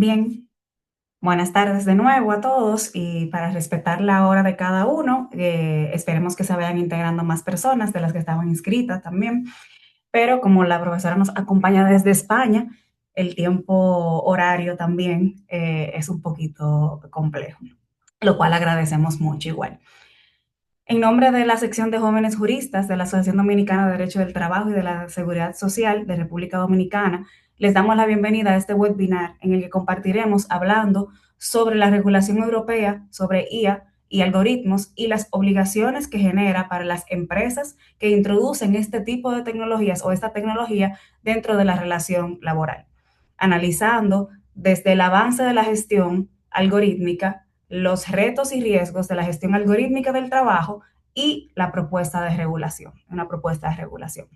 Bien, buenas tardes de nuevo a todos y para respetar la hora de cada uno, esperemos que se vayan integrando más personas de las que estaban inscritas también, pero como la profesora nos acompaña desde España, el tiempo horario también es un poquito complejo, lo cual agradecemos mucho igual. En nombre de la sección de jóvenes juristas de la Asociación Dominicana de Derecho del Trabajo y de la Seguridad Social de República Dominicana, les damos la bienvenida a este webinar en el que compartiremos hablando sobre la regulación europea sobre IA y algoritmos y las obligaciones que genera para las empresas que introducen este tipo de tecnologías o esta tecnología dentro de la relación laboral, analizando desde el avance de la gestión algorítmica, los retos y riesgos de la gestión algorítmica del trabajo y la propuesta de regulación, una propuesta de regulación.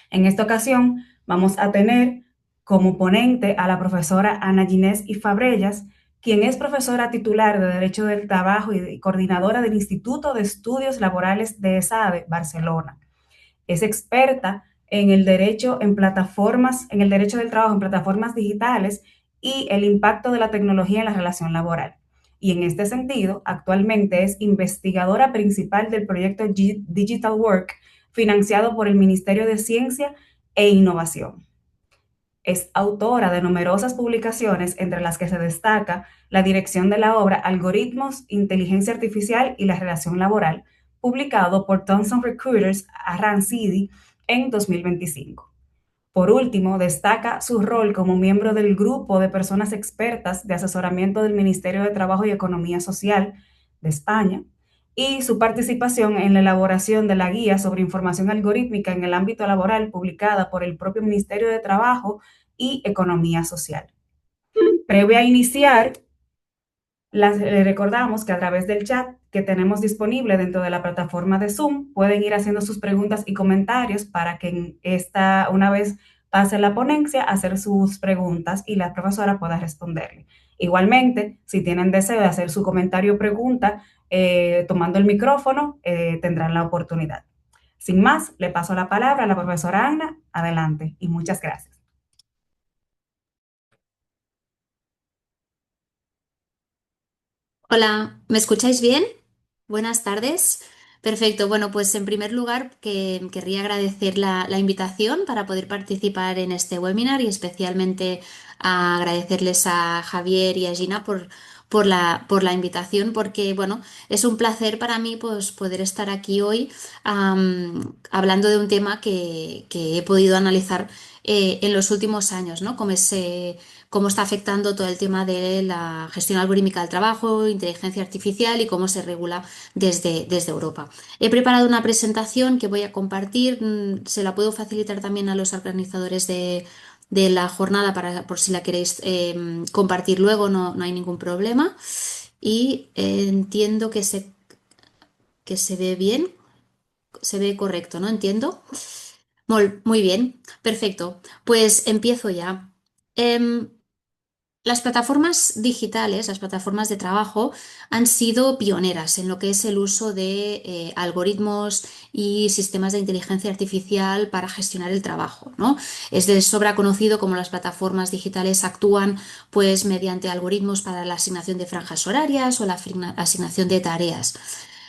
En esta ocasión vamos a tener como ponente a la profesora Ana Ginés y Fabrellas, quien es profesora titular de Derecho del Trabajo y coordinadora del Instituto de Estudios Laborales de ESADE, Barcelona. Es experta en el derecho en plataformas, en el derecho del trabajo en plataformas digitales y el impacto de la tecnología en la relación laboral. Y en este sentido, actualmente es investigadora principal del proyecto Digital Work, financiado por el Ministerio de Ciencia e Innovación. Es autora de numerosas publicaciones, entre las que se destaca la dirección de la obra Algoritmos, Inteligencia Artificial y la Relación Laboral, publicado por Thomson Reuters Arancidi en 2025. Por último, destaca su rol como miembro del grupo de personas expertas de asesoramiento del Ministerio de Trabajo y Economía Social de España y su participación en la elaboración de la guía sobre información algorítmica en el ámbito laboral publicada por el propio Ministerio de Trabajo y Economía Social. Previo a iniciar, le recordamos que a través del chat que tenemos disponible dentro de la plataforma de Zoom, pueden ir haciendo sus preguntas y comentarios para que una vez pase la ponencia, hacer sus preguntas y la profesora pueda responderle. Igualmente, si tienen deseo de hacer su comentario o pregunta, tomando el micrófono, tendrán la oportunidad. Sin más, le paso la palabra a la profesora Ana. Adelante y muchas gracias. Hola, ¿me escucháis bien? Buenas tardes. Perfecto. Bueno, pues en primer lugar querría agradecer la invitación para poder participar en este webinar y especialmente agradecerles a Javier y a Gina por la invitación porque, bueno, es un placer para mí pues, poder estar aquí hoy hablando de un tema que he podido analizar en los últimos años, ¿no? Cómo está afectando todo el tema de la gestión algorítmica del trabajo, inteligencia artificial y cómo se regula desde Europa. He preparado una presentación que voy a compartir, se la puedo facilitar también a los organizadores de la jornada por si la queréis compartir luego, no hay ningún problema. Y entiendo que se ve bien, se ve correcto, ¿no? Entiendo. Muy bien, perfecto. Pues empiezo ya. Em, Las plataformas digitales, las plataformas de trabajo, han sido pioneras en lo que es el uso de algoritmos y sistemas de inteligencia artificial para gestionar el trabajo, ¿no? Es de sobra conocido cómo las plataformas digitales actúan pues mediante algoritmos para la asignación de franjas horarias o la asignación de tareas.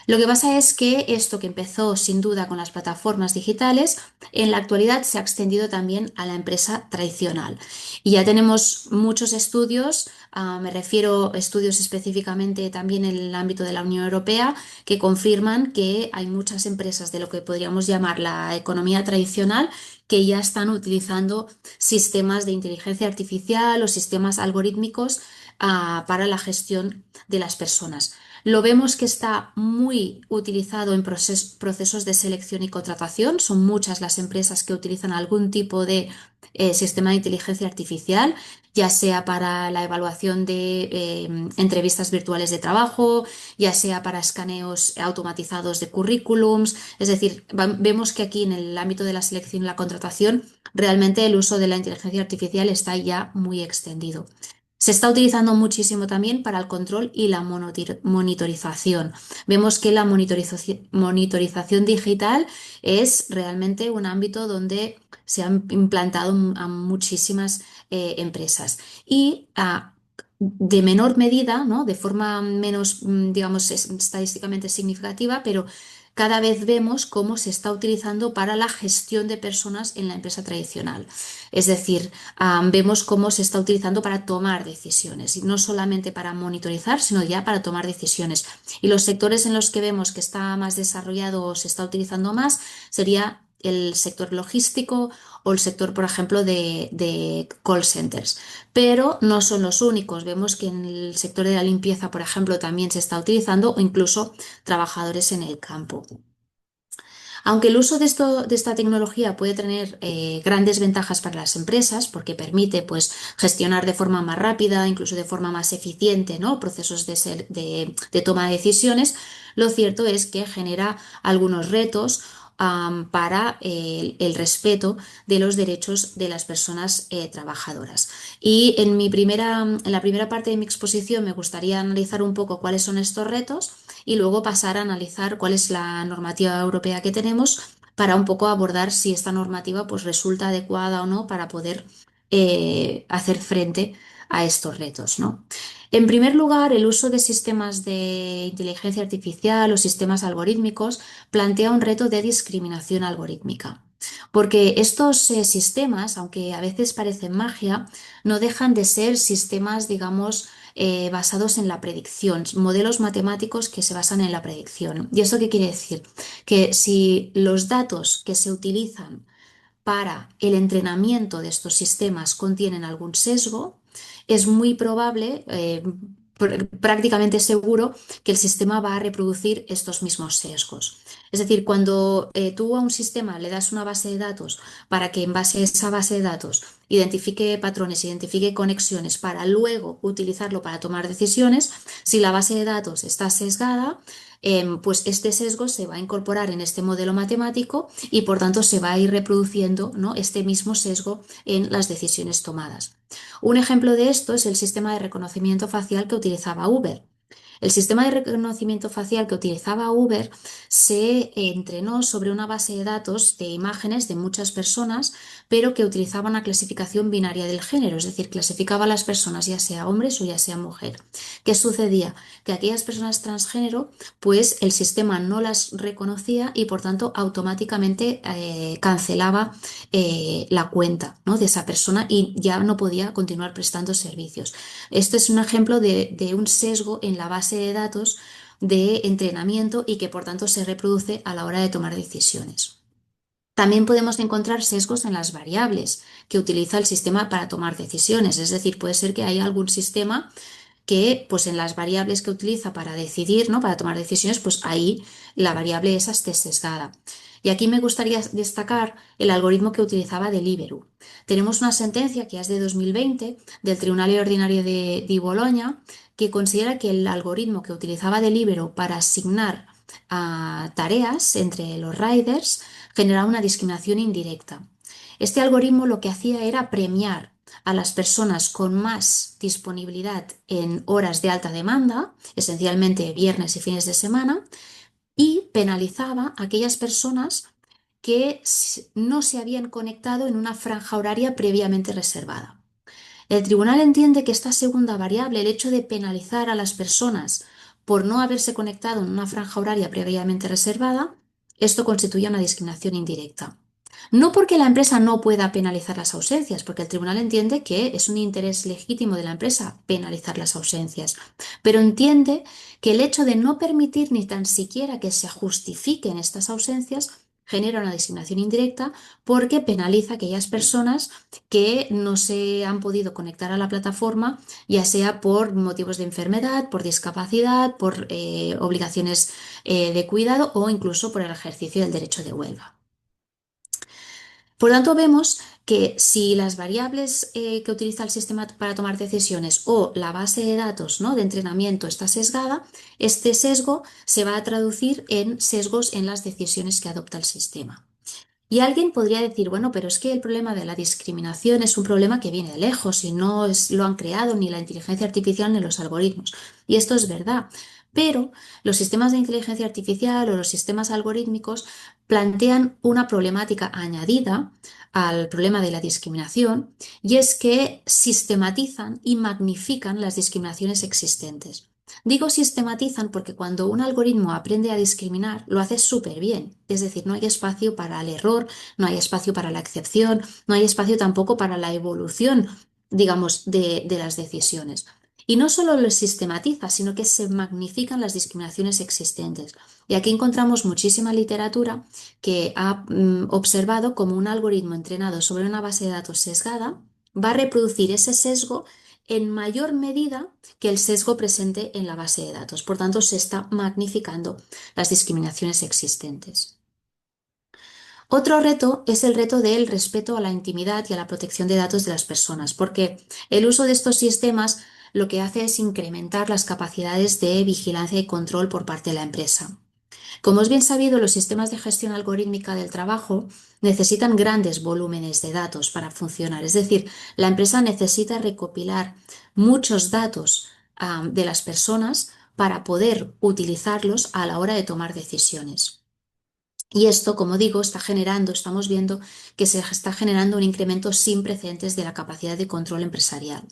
Lo que pasa es que esto que empezó sin duda con las plataformas digitales, en la actualidad se ha extendido también a la empresa tradicional. Y ya tenemos muchos estudios, me refiero a estudios específicamente también en el ámbito de la Unión Europea, que confirman que hay muchas empresas de lo que podríamos llamar la economía tradicional que ya están utilizando sistemas de inteligencia artificial o sistemas algorítmicos para la gestión de las personas. Lo vemos que está muy utilizado en procesos de selección y contratación. Son muchas las empresas que utilizan algún tipo de sistema de inteligencia artificial, ya sea para la evaluación de entrevistas virtuales de trabajo, ya sea para escaneos automatizados de currículums. Es decir, vemos que aquí en el ámbito de la selección y la contratación, realmente el uso de la inteligencia artificial está ya muy extendido. Se está utilizando muchísimo también para el control y la monitorización. Vemos que la monitorización digital es realmente un ámbito donde se han implantado a muchísimas empresas y de menor medida, ¿no? De forma menos, digamos, estadísticamente significativa, pero cada vez vemos cómo se está utilizando para la gestión de personas en la empresa tradicional. Es decir, vemos cómo se está utilizando para tomar decisiones, y no solamente para monitorizar, sino ya para tomar decisiones. Y los sectores en los que vemos que está más desarrollado o se está utilizando más sería el sector logístico o el sector, por ejemplo, de call centers. Pero no son los únicos. Vemos que en el sector de la limpieza, por ejemplo, también se está utilizando o incluso trabajadores en el campo. Aunque el uso de esta tecnología puede tener grandes ventajas para las empresas, porque permite pues, gestionar de forma más rápida, incluso de forma más eficiente, ¿no? Procesos de toma de decisiones, lo cierto es que genera algunos retos para el respeto de los derechos de las personas trabajadoras. Y en la primera parte de mi exposición me gustaría analizar un poco cuáles son estos retos y luego pasar a analizar cuál es la normativa europea que tenemos para un poco abordar si esta normativa pues resulta adecuada o no para poder hacer frente a estos retos, ¿no? En primer lugar, el uso de sistemas de inteligencia artificial o sistemas algorítmicos plantea un reto de discriminación algorítmica. Porque estos sistemas, aunque a veces parecen magia, no dejan de ser sistemas, digamos, basados en la predicción, modelos matemáticos que se basan en la predicción. ¿Y eso qué quiere decir? Que si los datos que se utilizan para el entrenamiento de estos sistemas contienen algún sesgo, es muy probable, prácticamente seguro, que el sistema va a reproducir estos mismos sesgos. Es decir, cuando tú a un sistema le das una base de datos para que en base a esa base de datos identifique patrones, identifique conexiones para luego utilizarlo para tomar decisiones, si la base de datos está sesgada, pues este sesgo se va a incorporar en este modelo matemático y por tanto se va a ir reproduciendo, ¿no? Este mismo sesgo en las decisiones tomadas. Un ejemplo de esto es el sistema de reconocimiento facial que utilizaba Uber. El sistema de reconocimiento facial que utilizaba Uber se entrenó sobre una base de datos de imágenes de muchas personas, pero que utilizaba una clasificación binaria del género, es decir, clasificaba a las personas ya sea hombres o ya sea mujer. ¿Qué sucedía? Que aquellas personas transgénero, pues el sistema no las reconocía y por tanto automáticamente cancelaba la cuenta, ¿no? De esa persona y ya no podía continuar prestando servicios. Esto es un ejemplo de un sesgo en la base de datos de entrenamiento y que por tanto se reproduce a la hora de tomar decisiones. También podemos encontrar sesgos en las variables que utiliza el sistema para tomar decisiones. Es decir, puede ser que haya algún sistema que pues en las variables que utiliza para decidir, ¿no? Para tomar decisiones, pues ahí la variable esa esté sesgada. Y aquí me gustaría destacar el algoritmo que utilizaba Deliveroo. Tenemos una sentencia que es de 2020 del Tribunal Ordinario de Boloña que considera que el algoritmo que utilizaba Deliveroo para asignar tareas entre los riders generaba una discriminación indirecta. Este algoritmo lo que hacía era premiar a las personas con más disponibilidad en horas de alta demanda, esencialmente viernes y fines de semana, y penalizaba a aquellas personas que no se habían conectado en una franja horaria previamente reservada. El tribunal entiende que esta segunda variable, el hecho de penalizar a las personas por no haberse conectado en una franja horaria previamente reservada, esto constituye una discriminación indirecta. No porque la empresa no pueda penalizar las ausencias, porque el tribunal entiende que es un interés legítimo de la empresa penalizar las ausencias, pero entiende que el hecho de no permitir ni tan siquiera que se justifiquen estas ausencias genera una discriminación indirecta porque penaliza a aquellas personas que no se han podido conectar a la plataforma, ya sea por motivos de enfermedad, por discapacidad, por obligaciones de cuidado o incluso por el ejercicio del derecho de huelga. Por tanto, vemos que si las variables que utiliza el sistema para tomar decisiones o la base de datos, ¿no? De entrenamiento está sesgada, este sesgo se va a traducir en sesgos en las decisiones que adopta el sistema. Y alguien podría decir, bueno, pero es que el problema de la discriminación es un problema que viene de lejos y no lo han creado ni la inteligencia artificial ni los algoritmos. Y esto es verdad. Pero los sistemas de inteligencia artificial o los sistemas algorítmicos plantean una problemática añadida al problema de la discriminación, y es que sistematizan y magnifican las discriminaciones existentes. Digo sistematizan porque cuando un algoritmo aprende a discriminar, lo hace súper bien. Es decir, no hay espacio para el error, no hay espacio para la excepción, no hay espacio tampoco para la evolución, digamos, de las decisiones. Y no solo lo sistematiza, sino que se magnifican las discriminaciones existentes. Y aquí encontramos muchísima literatura que ha observado cómo un algoritmo entrenado sobre una base de datos sesgada va a reproducir ese sesgo en mayor medida que el sesgo presente en la base de datos. Por tanto, se está magnificando las discriminaciones existentes. Otro reto es el reto del respeto a la intimidad y a la protección de datos de las personas, porque el uso de estos sistemas lo que hace es incrementar las capacidades de vigilancia y control por parte de la empresa. Como es bien sabido, los sistemas de gestión algorítmica del trabajo necesitan grandes volúmenes de datos para funcionar. Es decir, la empresa necesita recopilar muchos datos, de las personas para poder utilizarlos a la hora de tomar decisiones. Y esto, como digo, estamos viendo que se está generando un incremento sin precedentes de la capacidad de control empresarial.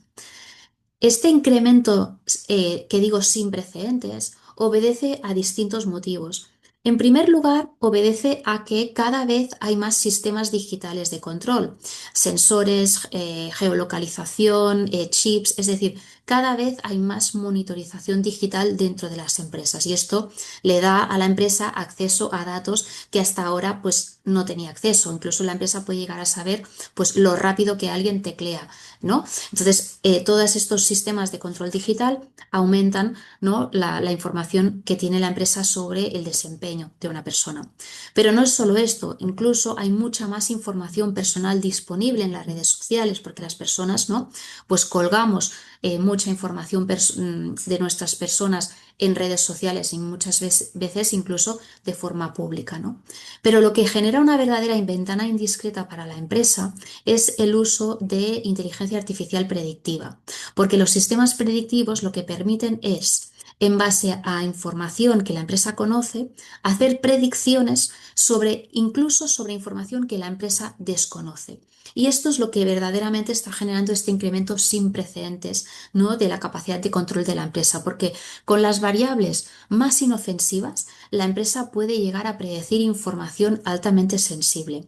Este incremento, que digo sin precedentes, obedece a distintos motivos. En primer lugar, obedece a que cada vez hay más sistemas digitales de control, sensores, geolocalización, chips, es decir, cada vez hay más monitorización digital dentro de las empresas y esto le da a la empresa acceso a datos que hasta ahora pues no tenía acceso. Incluso la empresa puede llegar a saber pues lo rápido que alguien teclea, ¿no? Entonces, todos estos sistemas de control digital aumentan, ¿no?, la información que tiene la empresa sobre el desempeño de una persona. Pero no es solo esto, incluso hay mucha más información personal disponible en las redes sociales, porque las personas, ¿no?, pues colgamos mucha información de nuestras personas en redes sociales y muchas veces incluso de forma pública, ¿no? Pero lo que genera una verdadera ventana indiscreta para la empresa es el uso de inteligencia artificial predictiva, porque los sistemas predictivos lo que permiten es, en base a información que la empresa conoce, hacer predicciones sobre, incluso sobre información que la empresa desconoce. Y esto es lo que verdaderamente está generando este incremento sin precedentes, ¿no?, de la capacidad de control de la empresa, porque con las variables más inofensivas, la empresa puede llegar a predecir información altamente sensible.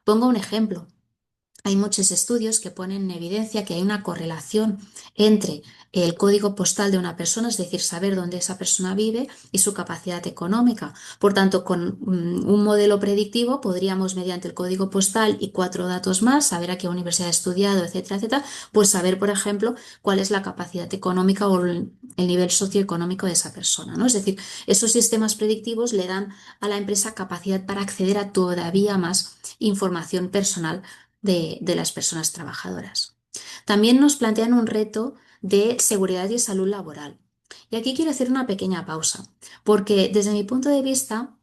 Pongo un ejemplo. Hay muchos estudios que ponen en evidencia que hay una correlación entre el código postal de una persona, es decir, saber dónde esa persona vive, y su capacidad económica. Por tanto, con un modelo predictivo podríamos, mediante el código postal y 4 datos más, saber a qué universidad ha estudiado, etcétera, etcétera, pues saber, por ejemplo, cuál es la capacidad económica o el nivel socioeconómico de esa persona, ¿no? Es decir, esos sistemas predictivos le dan a la empresa capacidad para acceder a todavía más información personal de las personas trabajadoras. También nos plantean un reto de seguridad y salud laboral. Y aquí quiero hacer una pequeña pausa, porque desde mi punto de vista,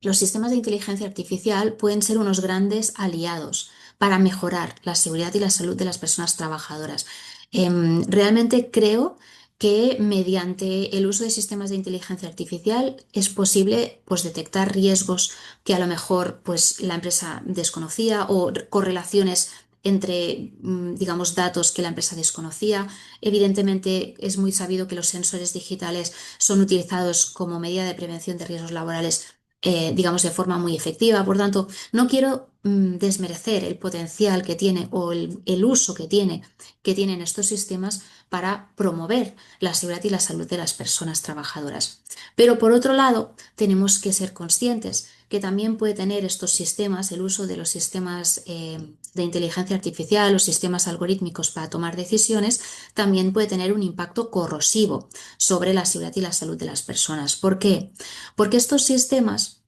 los sistemas de inteligencia artificial pueden ser unos grandes aliados para mejorar la seguridad y la salud de las personas trabajadoras. Realmente creo que mediante el uso de sistemas de inteligencia artificial es posible pues, detectar riesgos que a lo mejor pues, la empresa desconocía, o correlaciones entre, digamos, datos que la empresa desconocía. Evidentemente es muy sabido que los sensores digitales son utilizados como medida de prevención de riesgos laborales, digamos, de forma muy efectiva. Por tanto, no quiero desmerecer el potencial que tiene o el uso que tienen estos sistemas para promover la seguridad y la salud de las personas trabajadoras. Pero por otro lado, tenemos que ser conscientes que también puede tener estos sistemas, el uso de los sistemas de inteligencia artificial, los sistemas algorítmicos para tomar decisiones, también puede tener un impacto corrosivo sobre la seguridad y la salud de las personas. ¿Por qué? Porque estos sistemas,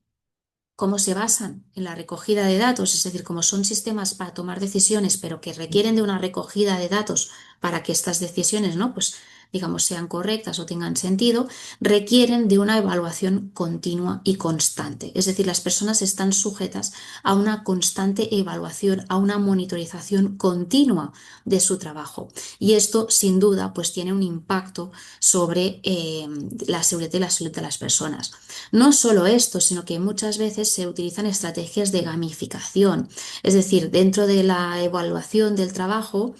como se basan en la recogida de datos, es decir, como son sistemas para tomar decisiones, pero que requieren de una recogida de datos para que estas decisiones, ¿no?, pues digamos, sean correctas o tengan sentido, requieren de una evaluación continua y constante. Es decir, las personas están sujetas a una constante evaluación, a una monitorización continua de su trabajo. Y esto, sin duda, pues tiene un impacto sobre la seguridad y la salud de las personas. No solo esto, sino que muchas veces se utilizan estrategias de gamificación. Es decir, dentro de la evaluación del trabajo,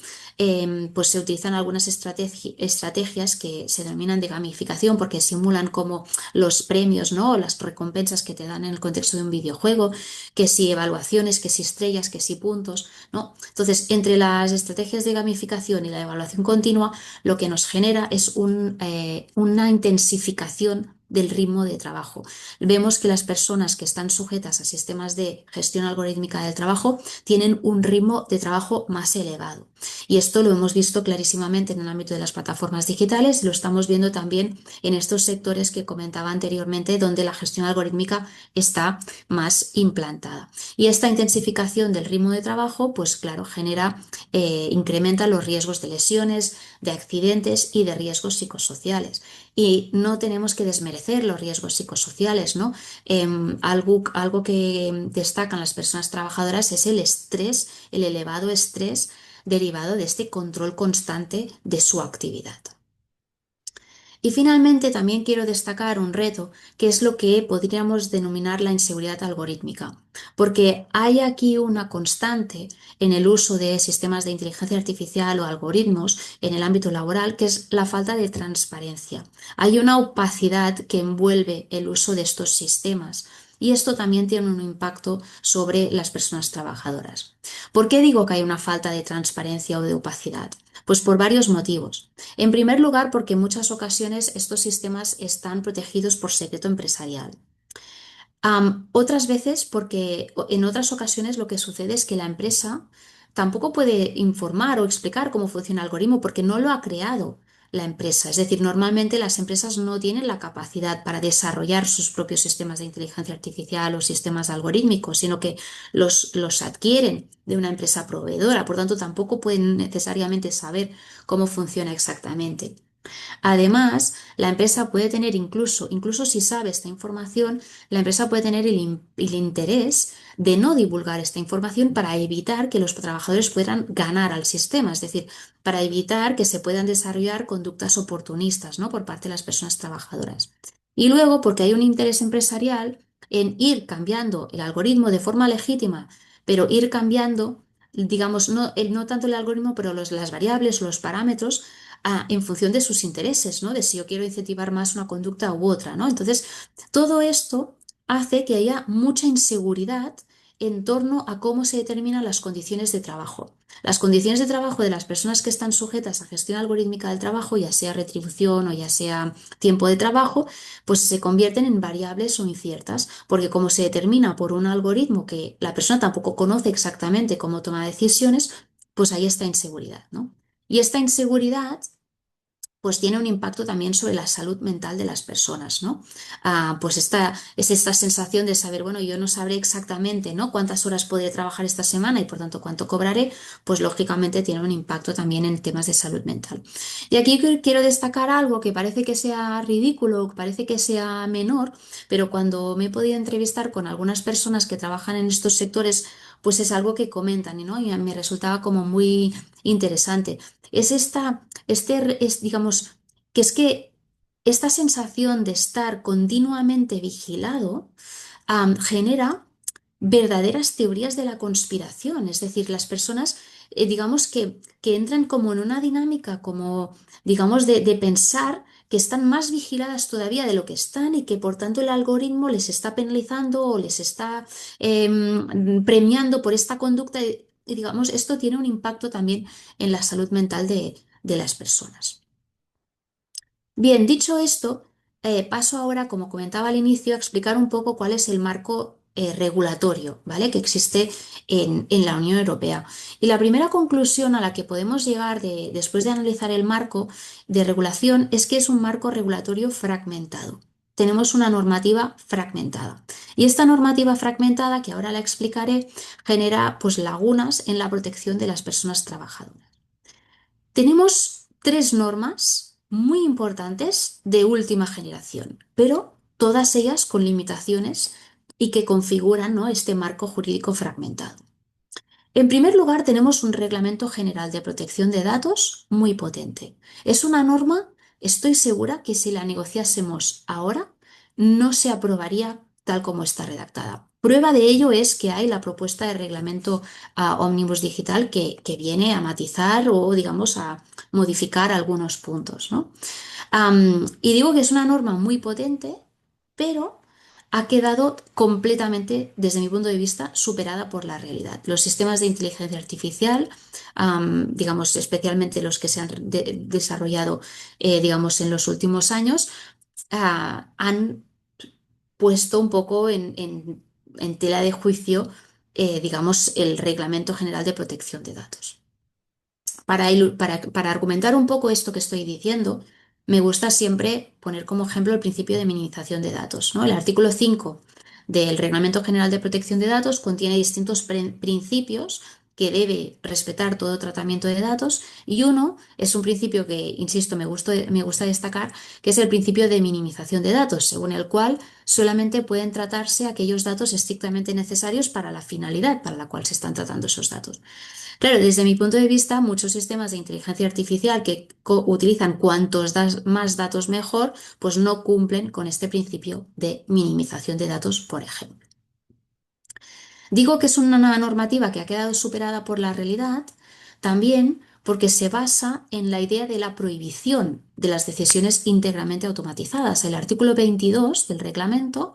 pues se utilizan algunas estrategias que se denominan de gamificación porque simulan como los premios, ¿no? O las recompensas que te dan en el contexto de un videojuego, que si evaluaciones, que si estrellas, que si puntos, ¿no? Entonces, entre las estrategias de gamificación y la evaluación continua, lo que nos genera es una intensificación del ritmo de trabajo. Vemos que las personas que están sujetas a sistemas de gestión algorítmica del trabajo tienen un ritmo de trabajo más elevado. Y esto lo hemos visto clarísimamente en el ámbito de las plataformas digitales y lo estamos viendo también en estos sectores que comentaba anteriormente, donde la gestión algorítmica está más implantada. Y esta intensificación del ritmo de trabajo, pues claro, incrementa los riesgos de lesiones, de accidentes y de riesgos psicosociales. Y no tenemos que desmerecer los riesgos psicosociales, ¿no? Algo que destacan las personas trabajadoras es el estrés, el elevado estrés derivado de este control constante de su actividad. Y finalmente también quiero destacar un reto, que es lo que podríamos denominar la inseguridad algorítmica, porque hay aquí una constante en el uso de sistemas de inteligencia artificial o algoritmos en el ámbito laboral, que es la falta de transparencia. Hay una opacidad que envuelve el uso de estos sistemas. Y esto también tiene un impacto sobre las personas trabajadoras. ¿Por qué digo que hay una falta de transparencia o de opacidad? Pues por varios motivos. En primer lugar, porque en muchas ocasiones estos sistemas están protegidos por secreto empresarial. Otras veces porque en otras ocasiones lo que sucede es que la empresa tampoco puede informar o explicar cómo funciona el algoritmo porque no lo ha creado la empresa. Es decir, normalmente las empresas no tienen la capacidad para desarrollar sus propios sistemas de inteligencia artificial o sistemas algorítmicos, sino que los adquieren de una empresa proveedora. Por tanto, tampoco pueden necesariamente saber cómo funciona exactamente. Además, la empresa puede tener incluso si sabe esta información, la empresa puede tener el interés de no divulgar esta información para evitar que los trabajadores puedan ganar al sistema, es decir, para evitar que se puedan desarrollar conductas oportunistas, ¿no? Por parte de las personas trabajadoras. Y luego, porque hay un interés empresarial en ir cambiando el algoritmo de forma legítima, pero ir cambiando, digamos, no tanto el algoritmo, pero las variables, los parámetros en función de sus intereses, ¿no? De si yo quiero incentivar más una conducta u otra, ¿no? Entonces, todo esto hace que haya mucha inseguridad en torno a cómo se determinan las condiciones de trabajo. Las condiciones de trabajo de las personas que están sujetas a gestión algorítmica del trabajo, ya sea retribución o ya sea tiempo de trabajo, pues se convierten en variables o inciertas, porque como se determina por un algoritmo que la persona tampoco conoce exactamente cómo toma decisiones, pues ahí está inseguridad, ¿no? Y esta inseguridad pues tiene un impacto también sobre la salud mental de las personas, ¿no? Pues esta sensación de saber, bueno, yo no sabré exactamente, ¿no? Cuántas horas podré trabajar esta semana y por tanto cuánto cobraré, pues lógicamente tiene un impacto también en temas de salud mental. Y aquí quiero destacar algo que parece que sea ridículo, que parece que sea menor, pero cuando me he podido entrevistar con algunas personas que trabajan en estos sectores, pues es algo que comentan, ¿no? Y me resultaba como muy interesante. Es digamos, que es que esta sensación de estar continuamente vigilado genera verdaderas teorías de la conspiración. Es decir, las personas, digamos, que entran como en una dinámica, como, digamos, de pensar que están más vigiladas todavía de lo que están y que por tanto el algoritmo les está penalizando o les está premiando por esta conducta. Y digamos, esto tiene un impacto también en la salud mental de las personas. Bien, dicho esto, paso ahora, como comentaba al inicio, a explicar un poco cuál es el marco regulatorio, ¿vale? Que existe en la Unión Europea. Y la primera conclusión a la que podemos llegar después de analizar el marco de regulación es que es un marco regulatorio fragmentado. Tenemos una normativa fragmentada. Y esta normativa fragmentada, que ahora la explicaré, genera pues lagunas en la protección de las personas trabajadoras. Tenemos tres normas muy importantes de última generación, pero todas ellas con limitaciones y que configuran, ¿no?, este marco jurídico fragmentado. En primer lugar, tenemos un Reglamento General de Protección de Datos muy potente. Es una norma, estoy segura que si la negociásemos ahora, no se aprobaría tal como está redactada. Prueba de ello es que hay la propuesta de reglamento Omnibus Digital que viene a matizar o, digamos, a modificar algunos puntos, ¿no? Y digo que es una norma muy potente, pero ha quedado completamente, desde mi punto de vista, superada por la realidad. Los sistemas de inteligencia artificial, digamos, especialmente los que se han desarrollado, digamos, en los últimos años, han puesto un poco en tela de juicio, digamos, el Reglamento General de Protección de Datos. Para argumentar un poco esto que estoy diciendo, me gusta siempre poner como ejemplo el principio de minimización de datos, ¿no? El artículo 5 del Reglamento General de Protección de Datos contiene distintos principios que debe respetar todo tratamiento de datos y uno es un principio que, insisto, me gusta destacar, que es el principio de minimización de datos, según el cual solamente pueden tratarse aquellos datos estrictamente necesarios para la finalidad para la cual se están tratando esos datos. Claro, desde mi punto de vista, muchos sistemas de inteligencia artificial que utilizan cuantos más datos mejor, pues no cumplen con este principio de minimización de datos, por ejemplo. Digo que es una nueva normativa que ha quedado superada por la realidad, también porque se basa en la idea de la prohibición de las decisiones íntegramente automatizadas. El artículo 22 del reglamento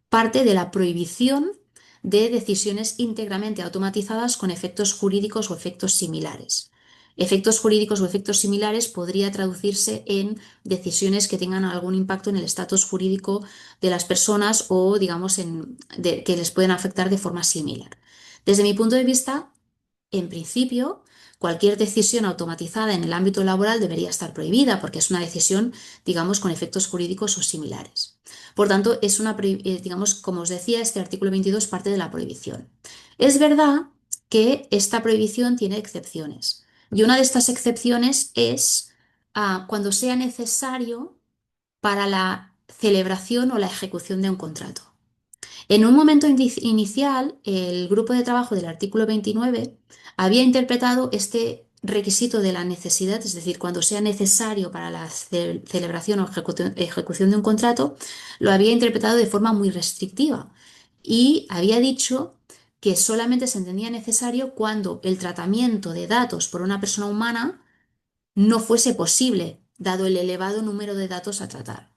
parte de la prohibición de decisiones íntegramente automatizadas con efectos jurídicos o efectos similares. Efectos jurídicos o efectos similares podría traducirse en decisiones que tengan algún impacto en el estatus jurídico de las personas o, digamos, que les pueden afectar de forma similar. Desde mi punto de vista, en principio, cualquier decisión automatizada en el ámbito laboral debería estar prohibida porque es una decisión, digamos, con efectos jurídicos o similares. Por tanto, digamos, como os decía, este artículo 22 parte de la prohibición. Es verdad que esta prohibición tiene excepciones y una de estas excepciones es cuando sea necesario para la celebración o la ejecución de un contrato. En un momento inicial, el grupo de trabajo del artículo 29 había interpretado este requisito de la necesidad, es decir, cuando sea necesario para la celebración o ejecución de un contrato, lo había interpretado de forma muy restrictiva y había dicho que solamente se entendía necesario cuando el tratamiento de datos por una persona humana no fuese posible, dado el elevado número de datos a tratar.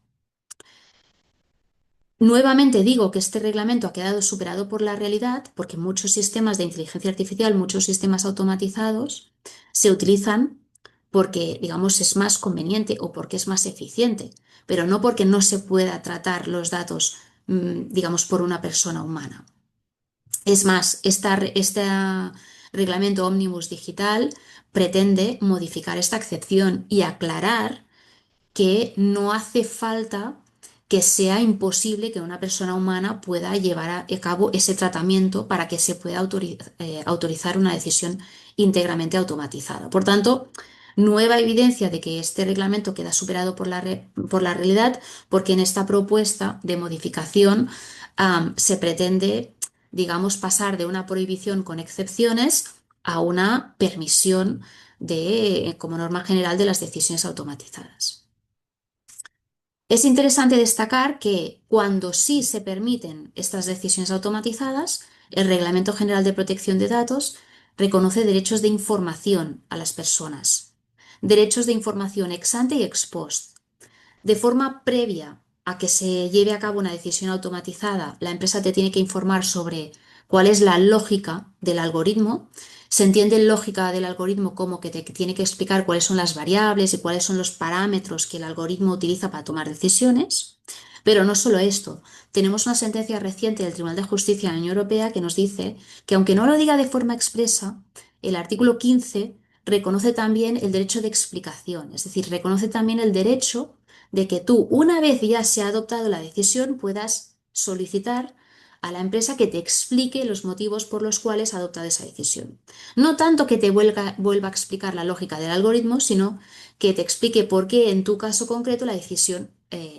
Nuevamente digo que este reglamento ha quedado superado por la realidad porque muchos sistemas de inteligencia artificial, muchos sistemas automatizados se utilizan porque, digamos, es más conveniente o porque es más eficiente, pero no porque no se pueda tratar los datos, digamos, por una persona humana. Es más, este reglamento Omnibus Digital pretende modificar esta excepción y aclarar que no hace falta que sea imposible que una persona humana pueda llevar a cabo ese tratamiento para que se pueda autorizar una decisión íntegramente automatizada. Por tanto, nueva evidencia de que este reglamento queda superado por la realidad, porque en esta propuesta de modificación se pretende, digamos, pasar de una prohibición con excepciones a una permisión como norma general de las decisiones automatizadas. Es interesante destacar que cuando sí se permiten estas decisiones automatizadas, el Reglamento General de Protección de Datos reconoce derechos de información a las personas, derechos de información ex ante y ex post. De forma previa a que se lleve a cabo una decisión automatizada, la empresa te tiene que informar sobre cuál es la lógica del algoritmo. Se entiende lógica del algoritmo como que te tiene que explicar cuáles son las variables y cuáles son los parámetros que el algoritmo utiliza para tomar decisiones. Pero no solo esto, tenemos una sentencia reciente del Tribunal de Justicia de la Unión Europea que nos dice que aunque no lo diga de forma expresa, el artículo 15 reconoce también el derecho de explicación, es decir, reconoce también el derecho de que tú, una vez ya se ha adoptado la decisión, puedas solicitar a la empresa que te explique los motivos por los cuales ha adoptado esa decisión. No tanto que te vuelva a explicar la lógica del algoritmo, sino que te explique por qué en tu caso concreto la decisión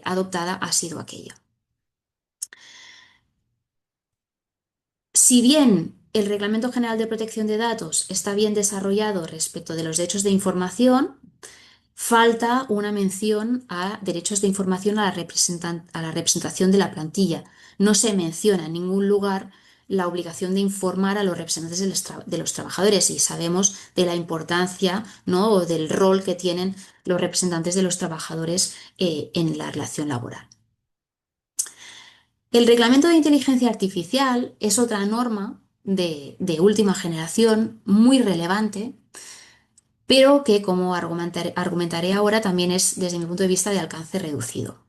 adoptada ha sido aquella. Si bien el Reglamento General de Protección de Datos está bien desarrollado respecto de los derechos de información, falta una mención a derechos de información a la representación de la plantilla. No se menciona en ningún lugar la obligación de informar a los representantes de los trabajadores y sabemos de la importancia, ¿no? O del rol que tienen los representantes de los trabajadores en la relación laboral. El reglamento de inteligencia artificial es otra norma de última generación muy relevante, pero que, como argumentaré ahora, también es, desde mi punto de vista, de alcance reducido.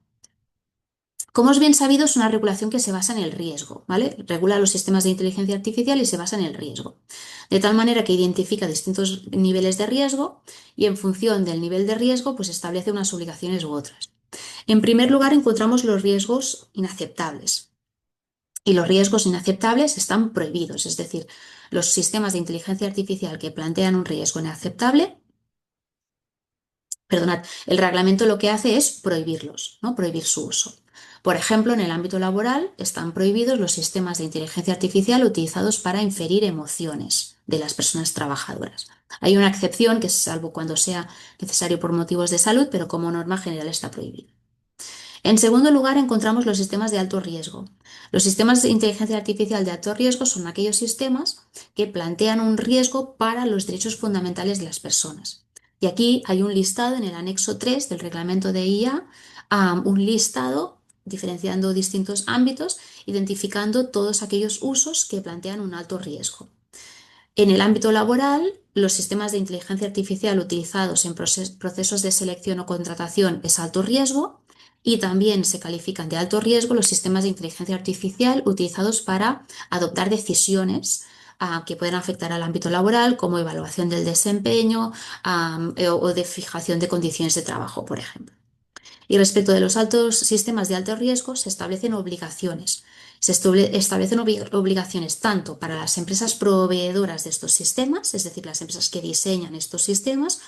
Como es bien sabido, es una regulación que se basa en el riesgo, ¿vale? Regula los sistemas de inteligencia artificial y se basa en el riesgo. De tal manera que identifica distintos niveles de riesgo y en función del nivel de riesgo, pues establece unas obligaciones u otras. En primer lugar, encontramos los riesgos inaceptables. Y los riesgos inaceptables están prohibidos, es decir, los sistemas de inteligencia artificial que plantean un riesgo inaceptable, perdonad, el reglamento lo que hace es prohibirlos, ¿no? Prohibir su uso. Por ejemplo, en el ámbito laboral están prohibidos los sistemas de inteligencia artificial utilizados para inferir emociones de las personas trabajadoras. Hay una excepción que es salvo cuando sea necesario por motivos de salud, pero como norma general está prohibido. En segundo lugar, encontramos los sistemas de alto riesgo. Los sistemas de inteligencia artificial de alto riesgo son aquellos sistemas que plantean un riesgo para los derechos fundamentales de las personas. Y aquí hay un listado en el anexo 3 del reglamento de IA, un listado diferenciando distintos ámbitos, identificando todos aquellos usos que plantean un alto riesgo. En el ámbito laboral, los sistemas de inteligencia artificial utilizados en procesos de selección o contratación es alto riesgo y también se califican de alto riesgo los sistemas de inteligencia artificial utilizados para adoptar decisiones que pueden afectar al ámbito laboral, como evaluación del desempeño o de fijación de condiciones de trabajo, por ejemplo. Y respecto de los altos sistemas de alto riesgo, se establecen obligaciones. Establecen obligaciones tanto para las empresas proveedoras de estos sistemas, es decir, las empresas que diseñan estos sistemas,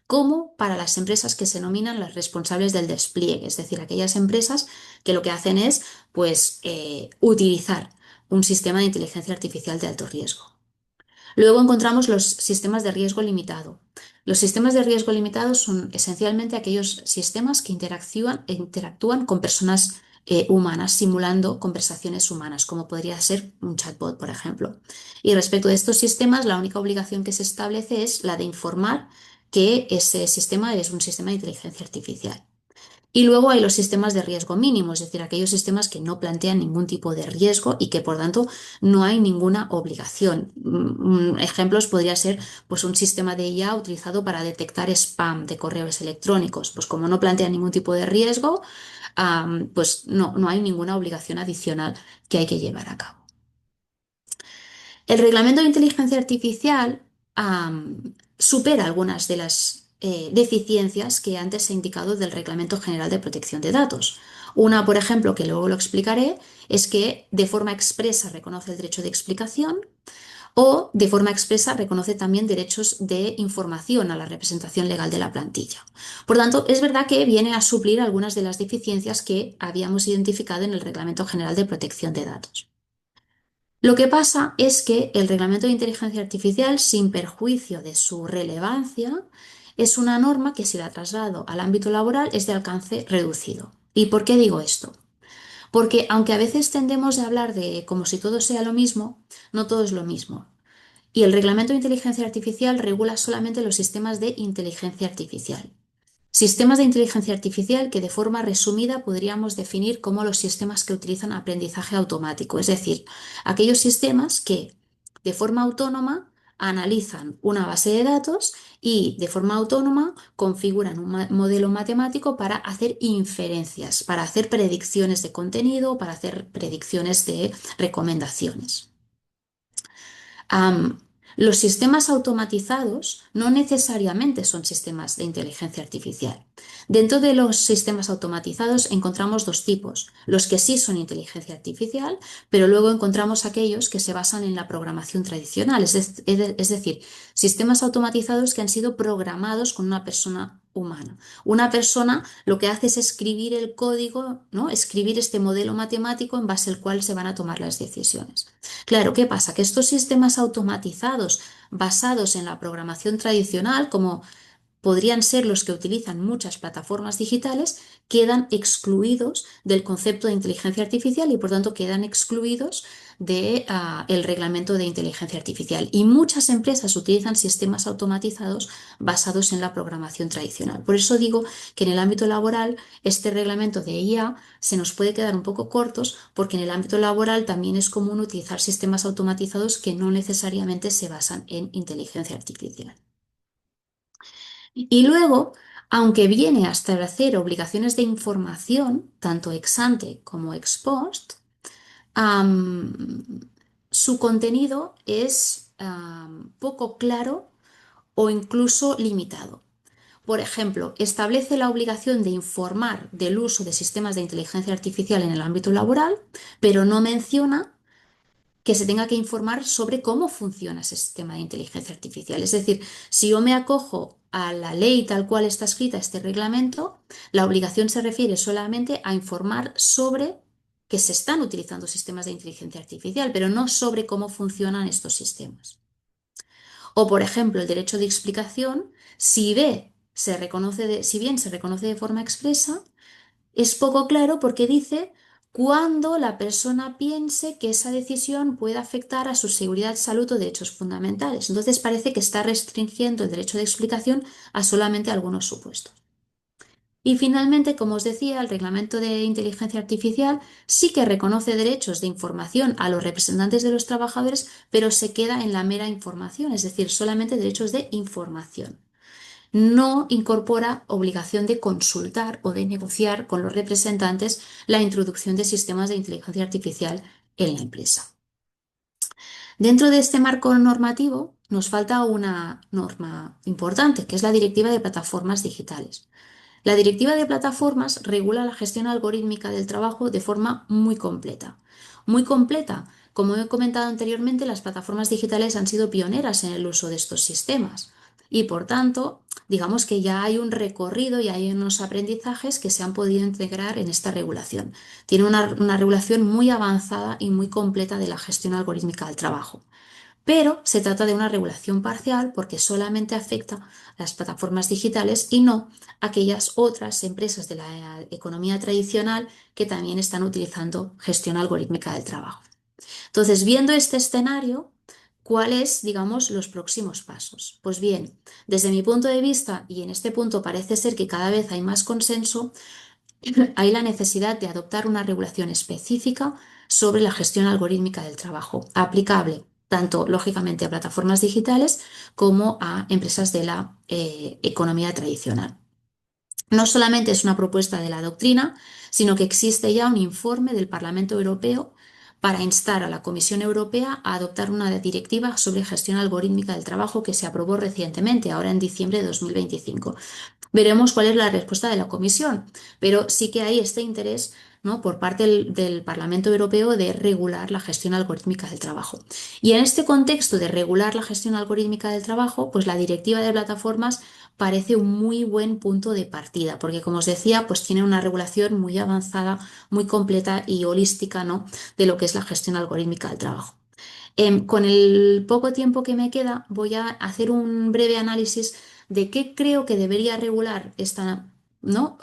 como para las empresas que se denominan las responsables del despliegue, es decir, aquellas empresas que lo que hacen es, pues, utilizar un sistema de inteligencia artificial de alto riesgo. Luego encontramos los sistemas de riesgo limitado. Los sistemas de riesgo limitado son esencialmente aquellos sistemas que interactúan con personas humanas, simulando conversaciones humanas, como podría ser un chatbot, por ejemplo. Y respecto de estos sistemas, la única obligación que se establece es la de informar que ese sistema es un sistema de inteligencia artificial. Y luego hay los sistemas de riesgo mínimo, es decir, aquellos sistemas que no plantean ningún tipo de riesgo y que por tanto no hay ninguna obligación. Ejemplos podría ser pues, un sistema de IA utilizado para detectar spam de correos electrónicos. Pues como no plantea ningún tipo de riesgo, pues no hay ninguna obligación adicional que hay que llevar a cabo. El reglamento de inteligencia artificial supera algunas de las deficiencias que antes he indicado del Reglamento General de Protección de Datos. Una, por ejemplo, que luego lo explicaré, es que de forma expresa reconoce el derecho de explicación o de forma expresa reconoce también derechos de información a la representación legal de la plantilla. Por tanto, es verdad que viene a suplir algunas de las deficiencias que habíamos identificado en el Reglamento General de Protección de Datos. Lo que pasa es que el reglamento de inteligencia artificial, sin perjuicio de su relevancia, es una norma que si la traslado al ámbito laboral es de alcance reducido. ¿Y por qué digo esto? Porque aunque a veces tendemos a hablar de como si todo sea lo mismo, no todo es lo mismo. Y el reglamento de inteligencia artificial regula solamente los sistemas de inteligencia artificial. Sistemas de inteligencia artificial que de forma resumida podríamos definir como los sistemas que utilizan aprendizaje automático, es decir, aquellos sistemas que de forma autónoma analizan una base de datos y de forma autónoma configuran un modelo matemático para hacer inferencias, para hacer predicciones de contenido, para hacer predicciones de recomendaciones. Los sistemas automatizados no necesariamente son sistemas de inteligencia artificial. Dentro de los sistemas automatizados encontramos dos tipos, los que sí son inteligencia artificial, pero luego encontramos aquellos que se basan en la programación tradicional, es decir, sistemas automatizados que han sido programados con una persona humana. Una persona lo que hace es escribir el código, ¿no? Escribir este modelo matemático en base al cual se van a tomar las decisiones. Claro, ¿qué pasa? Que estos sistemas automatizados basados en la programación tradicional, como podrían ser los que utilizan muchas plataformas digitales, quedan excluidos del concepto de inteligencia artificial y por tanto quedan excluidos de, el reglamento de inteligencia artificial. Y muchas empresas utilizan sistemas automatizados basados en la programación tradicional. Por eso digo que en el ámbito laboral este reglamento de IA se nos puede quedar un poco cortos porque en el ámbito laboral también es común utilizar sistemas automatizados que no necesariamente se basan en inteligencia artificial. Y luego, aunque viene a establecer obligaciones de información, tanto ex ante como ex post, am, su contenido es poco claro o incluso limitado. Por ejemplo, establece la obligación de informar del uso de sistemas de inteligencia artificial en el ámbito laboral, pero no menciona que se tenga que informar sobre cómo funciona ese sistema de inteligencia artificial. Es decir, si yo me acojo a la ley tal cual está escrita este reglamento, la obligación se refiere solamente a informar sobre que se están utilizando sistemas de inteligencia artificial, pero no sobre cómo funcionan estos sistemas. O, por ejemplo, el derecho de explicación, si bien se reconoce de forma expresa, es poco claro porque dice cuándo la persona piense que esa decisión puede afectar a su seguridad, salud o derechos fundamentales. Entonces parece que está restringiendo el derecho de explicación a solamente algunos supuestos. Y finalmente, como os decía, el reglamento de inteligencia artificial sí que reconoce derechos de información a los representantes de los trabajadores, pero se queda en la mera información, es decir, solamente derechos de información. No incorpora obligación de consultar o de negociar con los representantes la introducción de sistemas de inteligencia artificial en la empresa. Dentro de este marco normativo nos falta una norma importante, que es la Directiva de Plataformas Digitales. La Directiva de Plataformas regula la gestión algorítmica del trabajo de forma muy completa. Muy completa. Como he comentado anteriormente, las plataformas digitales han sido pioneras en el uso de estos sistemas y, por tanto, digamos que ya hay un recorrido y hay unos aprendizajes que se han podido integrar en esta regulación. Tiene una regulación muy avanzada y muy completa de la gestión algorítmica del trabajo. Pero se trata de una regulación parcial porque solamente afecta a las plataformas digitales y no a aquellas otras empresas de la economía tradicional que también están utilizando gestión algorítmica del trabajo. Entonces, viendo este escenario, ¿cuáles, digamos, los próximos pasos? Pues bien, desde mi punto de vista, y en este punto parece ser que cada vez hay más consenso, hay la necesidad de adoptar una regulación específica sobre la gestión algorítmica del trabajo, aplicable tanto, lógicamente, a plataformas digitales como a empresas de la economía tradicional. No solamente es una propuesta de la doctrina, sino que existe ya un informe del Parlamento Europeo para instar a la Comisión Europea a adoptar una directiva sobre gestión algorítmica del trabajo que se aprobó recientemente, ahora en diciembre de 2025. Veremos cuál es la respuesta de la Comisión, pero sí que hay este interés, ¿no?, por parte del Parlamento Europeo de regular la gestión algorítmica del trabajo. Y en este contexto de regular la gestión algorítmica del trabajo, pues la directiva de plataformas parece un muy buen punto de partida, porque como os decía, pues tiene una regulación muy avanzada, muy completa y holística, ¿no?, de lo que es la gestión algorítmica del trabajo. Con el poco tiempo que me queda, voy a hacer un breve análisis de qué creo que debería regular esta, ¿no?,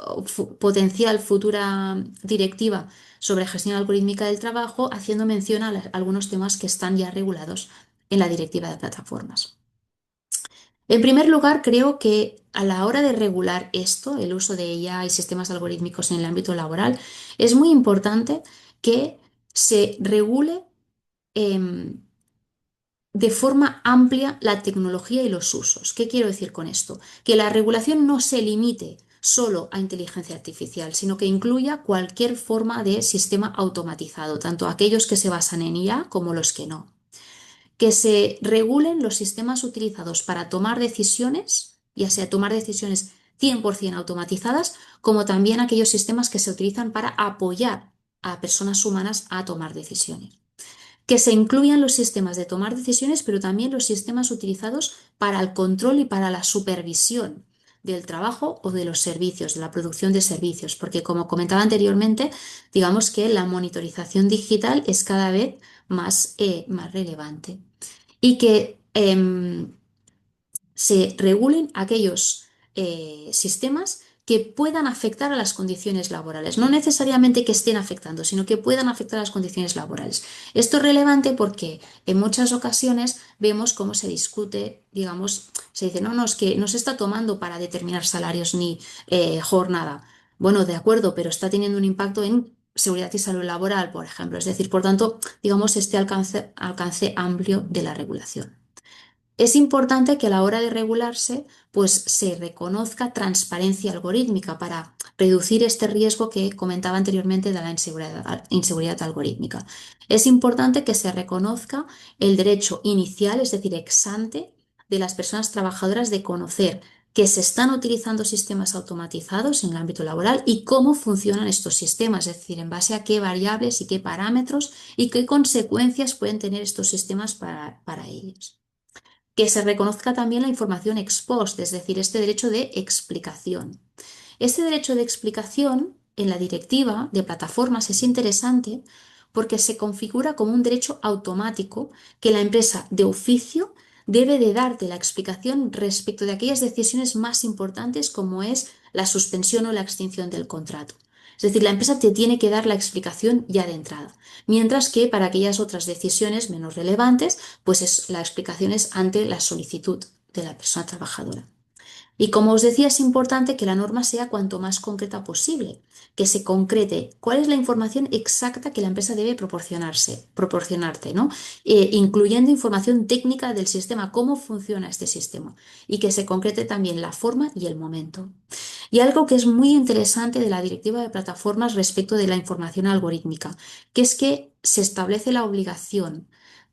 potencial futura directiva sobre gestión algorítmica del trabajo, haciendo mención a algunos temas que están ya regulados en la directiva de plataformas. En primer lugar, creo que a la hora de regular esto, el uso de IA y sistemas algorítmicos en el ámbito laboral, es muy importante que se regule em, de forma amplia la tecnología y los usos. ¿Qué quiero decir con esto? Que la regulación no se limite solo a inteligencia artificial, sino que incluya cualquier forma de sistema automatizado, tanto aquellos que se basan en IA como los que no. que se regulen los sistemas utilizados para tomar decisiones, ya sea tomar decisiones 100% automatizadas, como también aquellos sistemas que se utilizan para apoyar a personas humanas a tomar decisiones. Que se incluyan los sistemas de tomar decisiones, pero también los sistemas utilizados para el control y para la supervisión del trabajo o de los servicios, de la producción de servicios, porque como comentaba anteriormente, digamos que la monitorización digital es cada vez más relevante y que se regulen aquellos sistemas que puedan afectar a las condiciones laborales. No necesariamente que estén afectando, sino que puedan afectar a las condiciones laborales. Esto es relevante porque en muchas ocasiones vemos cómo se discute, digamos, se dice, no, no, es que no se está tomando para determinar salarios ni jornada. Bueno, de acuerdo, pero está teniendo un impacto en seguridad y salud laboral, por ejemplo. Es decir, por tanto, digamos, este alcance amplio de la regulación. Es importante que a la hora de regularse, pues se reconozca transparencia algorítmica para reducir este riesgo que comentaba anteriormente de la inseguridad algorítmica. Es importante que se reconozca el derecho inicial, es decir, ex ante, de las personas trabajadoras de conocer que se están utilizando sistemas automatizados en el ámbito laboral y cómo funcionan estos sistemas, es decir, en base a qué variables y qué parámetros y qué consecuencias pueden tener estos sistemas para ellos. Que se reconozca también la información ex post, es decir, este derecho de explicación. Este derecho de explicación en la directiva de plataformas es interesante porque se configura como un derecho automático que la empresa de oficio debe de darte la explicación respecto de aquellas decisiones más importantes como es la suspensión o la extinción del contrato. Es decir, la empresa te tiene que dar la explicación ya de entrada, mientras que para aquellas otras decisiones menos relevantes, pues la explicación es ante la solicitud de la persona trabajadora. Y como os decía, es importante que la norma sea cuanto más concreta posible, que se concrete cuál es la información exacta que la empresa debe proporcionarte, ¿no? Incluyendo información técnica del sistema, cómo funciona este sistema, y que se concrete también la forma y el momento. Y algo que es muy interesante de la directiva de plataformas respecto de la información algorítmica, que es que se establece la obligación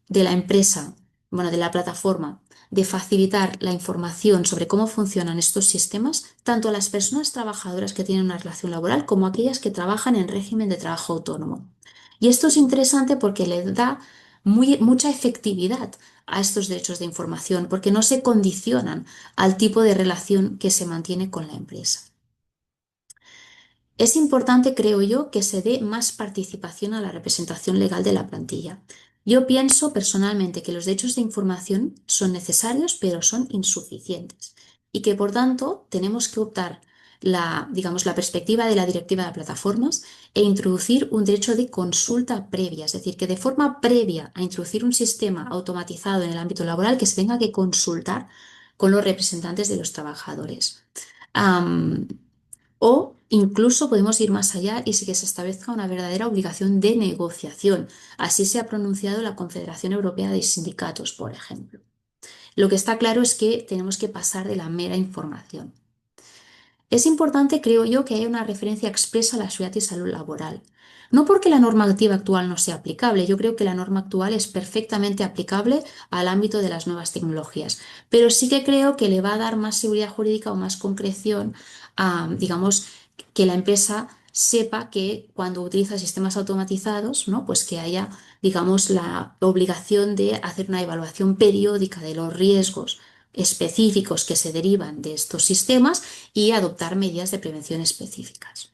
de la empresa, bueno, de la plataforma, de facilitar la información sobre cómo funcionan estos sistemas, tanto a las personas trabajadoras que tienen una relación laboral como a aquellas que trabajan en régimen de trabajo autónomo. Y esto es interesante porque le da mucha efectividad a estos derechos de información, porque no se condicionan al tipo de relación que se mantiene con la empresa. Es importante, creo yo, que se dé más participación a la representación legal de la plantilla. Yo pienso personalmente que los derechos de información son necesarios, pero son insuficientes y que, por tanto, tenemos que optar digamos, la perspectiva de la directiva de plataformas e introducir un derecho de consulta previa, es decir, que de forma previa a introducir un sistema automatizado en el ámbito laboral, que se tenga que consultar con los representantes de los trabajadores. O incluso podemos ir más allá y sí que se establezca una verdadera obligación de negociación. Así se ha pronunciado la Confederación Europea de Sindicatos, por ejemplo. Lo que está claro es que tenemos que pasar de la mera información. Es importante, creo yo, que haya una referencia expresa a la seguridad y salud laboral. No porque la normativa actual no sea aplicable, yo creo que la norma actual es perfectamente aplicable al ámbito de las nuevas tecnologías, pero sí que creo que le va a dar más seguridad jurídica o más concreción a, digamos, que la empresa sepa que cuando utiliza sistemas automatizados, ¿no? Pues que haya, digamos, la obligación de hacer una evaluación periódica de los riesgos específicos que se derivan de estos sistemas y adoptar medidas de prevención específicas.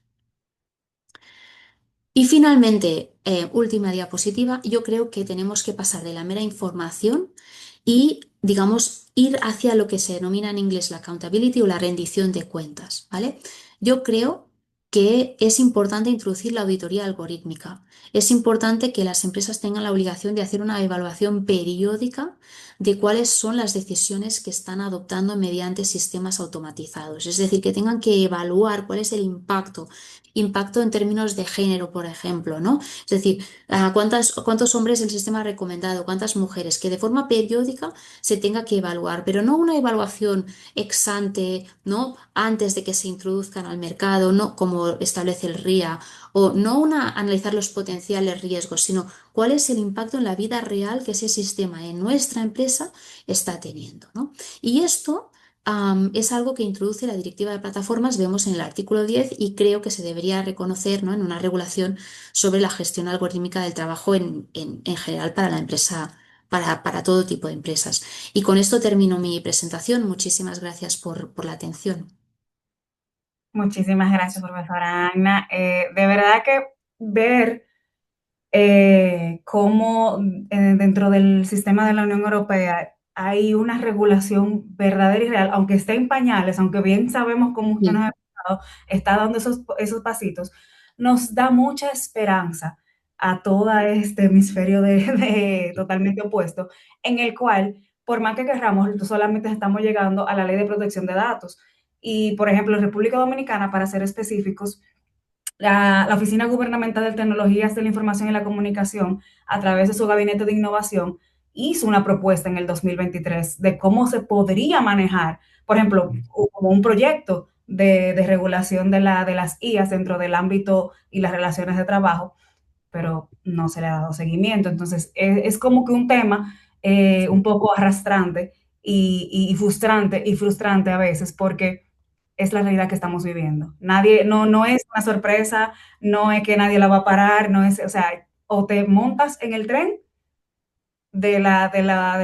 Y finalmente, última diapositiva, yo creo que tenemos que pasar de la mera información y, digamos, ir hacia lo que se denomina en inglés la accountability o la rendición de cuentas, ¿vale? Yo creo que es importante introducir la auditoría algorítmica. Es importante que las empresas tengan la obligación de hacer una evaluación periódica de cuáles son las decisiones que están adoptando mediante sistemas automatizados. Es decir, que tengan que evaluar cuál es el impacto en términos de género, por ejemplo, ¿no? Es decir, cuántos hombres el sistema ha recomendado, cuántas mujeres, que de forma periódica se tenga que evaluar, pero no una evaluación ex ante, ¿no? Antes de que se introduzcan al mercado, no, como como establece el RIA, o no analizar los potenciales riesgos, sino cuál es el impacto en la vida real que ese sistema en nuestra empresa está teniendo, ¿no? Y esto es algo que introduce la Directiva de Plataformas, vemos en el artículo 10, y creo que se debería reconocer, ¿no?, en una regulación sobre la gestión algorítmica del trabajo en general para la empresa, para todo tipo de empresas. Y con esto termino mi presentación. Muchísimas gracias por la atención. Muchísimas gracias, profesora Agna. De verdad que ver cómo dentro del sistema de la Unión Europea hay una regulación verdadera y real, aunque esté en pañales, aunque bien sabemos cómo usted nos Sí. ha explicado, está dando esos pasitos, nos da mucha esperanza a todo este hemisferio totalmente opuesto, en el cual, por más que querramos, solamente estamos llegando a la ley de protección de datos. Y, por ejemplo, en República Dominicana, para ser específicos, la Oficina Gubernamental de Tecnologías de la Información y la Comunicación, a través de su gabinete de innovación, hizo una propuesta en el 2023 de cómo se podría manejar, por ejemplo, como un proyecto de regulación de las IAs dentro del ámbito y las relaciones de trabajo, pero no se le ha dado seguimiento. Entonces, es como que un tema un poco arrastrante y frustrante a veces, porque es la realidad que estamos viviendo. Nadie, no es una sorpresa, no es que nadie la va a parar, no es, o sea, o te montas en el tren de